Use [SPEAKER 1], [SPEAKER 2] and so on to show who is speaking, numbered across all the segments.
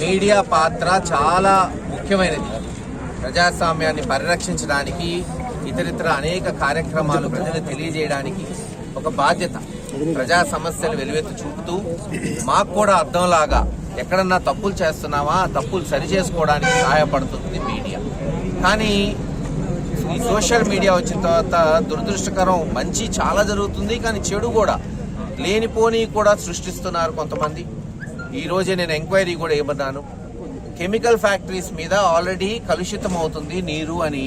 [SPEAKER 1] Media పాత్ర చాలా ముఖ్యమైనది. ప్రజాస్వామ్యాన్ని పరిరక్షించడానికి, ఇతరితర అనేక కార్యక్రమాలు ప్రజలు తెలియజేయడానికి ఒక బాధ్యత. ప్రజా సమస్యలు వెలువెత్తి చూపుతూ మాకు కూడా అర్థంలాగా ఎక్కడన్నా తప్పులు చేస్తున్నామా, తప్పులు సరి చేసుకోవడానికి సహాయపడుతుంది మీడియా. కానీ ఈ సోషల్ మీడియా వచ్చిన తర్వాత దురదృష్టకరం, మంచి చాలా జరుగుతుంది, కానీ చెడు కూడా లేనిపోని కూడా సృష్టిస్తున్నారు కొంతమంది. ఈరోజే నేను ఎంక్వైరీ కూడా ఏమన్నాను, కెమికల్ ఫ్యాక్టరీస్ మీద ఆల్రెడీ కలుషితం అవుతుంది నీరు అని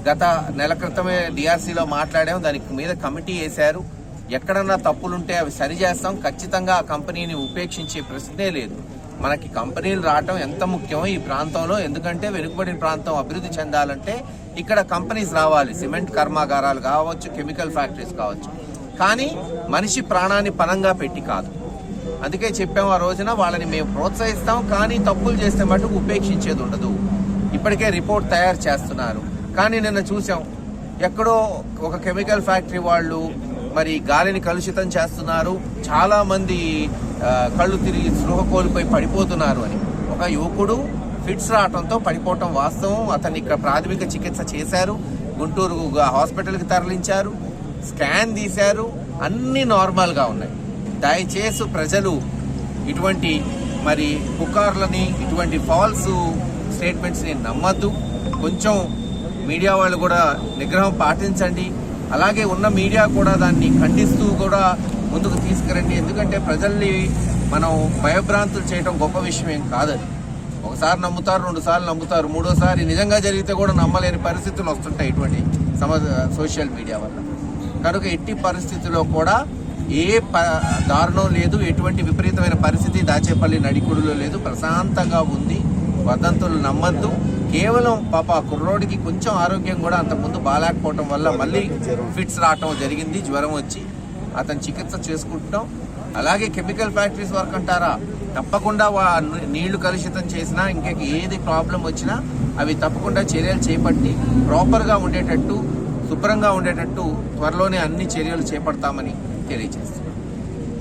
[SPEAKER 1] గత నెల క్రితమే డిఆర్సీలో మాట్లాడాం. దానికి మీద కమిటీ వేశారు. ఎక్కడన్నా తప్పులుంటే అవి సరి చేస్తాం. ఖచ్చితంగా ఆ కంపెనీని ఉపేక్షించే ప్రశ్నే లేదు. మనకి కంపెనీలు రావటం ఎంత ముఖ్యమో ఈ ప్రాంతంలో, ఎందుకంటే వెనుకబడిన ప్రాంతం అభివృద్ధి చెందాలంటే ఇక్కడ కంపెనీస్ రావాలి. సిమెంట్ కర్మాగారాలు కావచ్చు, కెమికల్ ఫ్యాక్టరీస్ కావచ్చు, కానీ మనిషి ప్రాణాన్ని పణంగా పెట్టి కాదు. అందుకే చెప్పాము ఆ రోజున, వాళ్ళని మేము ప్రోత్సహిస్తాం, కానీ తప్పులు చేస్తే మటుకు ఉపేక్షించేది ఉండదు. ఇప్పటికే రిపోర్ట్ తయారు చేస్తున్నారు. కానీ నిన్న చూసాం, ఎక్కడో ఒక కెమికల్ ఫ్యాక్టరీ వాళ్ళు మరి గాలిని కలుషితం చేస్తున్నారు, చాలా మంది కళ్ళు తిరిగి స్పృహ కోల్పోయి పడిపోతున్నారు అని. ఒక యువకుడు ఫిట్స్ రావడంతో పడిపోవటం వాస్తవం. అతన్ని ఇక్కడ ప్రాథమిక చికిత్స చేశారు, గుంటూరు హాస్పిటల్కి తరలించారు, స్కాన్ తీశారు, అన్నీ నార్మల్గా ఉన్నాయి. దయచేసి ప్రజలు ఇటువంటి మరి పుకార్లని, ఇటువంటి ఫాల్స్ స్టేట్మెంట్స్ని నమ్మద్దు. కొంచెం మీడియా వాళ్ళు కూడా నిగ్రహం పాటించండి. అలాగే ఉన్న మీడియా కూడా దాన్ని ఖండిస్తూ కూడా ముందుకు తీసుకురండి. ఎందుకంటే ప్రజల్ని మనం భయభ్రాంతులు చేయడం గొప్ప విషయం ఏం కాదని. ఒకసారి నమ్ముతారు, 2 సార్లు నమ్ముతారు, 3వసారి నిజంగా జరిగితే కూడా నమ్మలేని పరిస్థితులు వస్తుంటాయి ఇటువంటి సోషల్ మీడియా వల్ల. కనుక ఎట్టి పరిస్థితుల్లో కూడా ఏ దారుణం లేదు, ఎటువంటి విపరీతమైన పరిస్థితి దాచేపల్లి నడికుడులో లేదు. ప్రశాంతంగా ఉంది. వదంతులు నమ్మద్దు. కేవలం పాప కుర్రోడికి కొంచెం ఆరోగ్యం కూడా అంతకుముందు బాగాలేకపోవటం వల్ల మళ్ళీ ఫిట్స్ రావటం జరిగింది, జ్వరం వచ్చి అతను చికిత్స చేసుకుంటున్నాం. అలాగే కెమికల్ ఫ్యాక్టరీస్ వర్క్ అంటారా, తప్పకుండా నీళ్లు కలుషితం చేసినా, ఇంకా ఏది ప్రాబ్లం వచ్చినా అవి తప్పకుండా చర్యలు చేపట్టి ప్రాపర్గా ఉండేటట్టు, శుభ్రంగా ఉండేటట్టు త్వరలోనే అన్ని చర్యలు చేపడతామని తెలియజేస్తాం.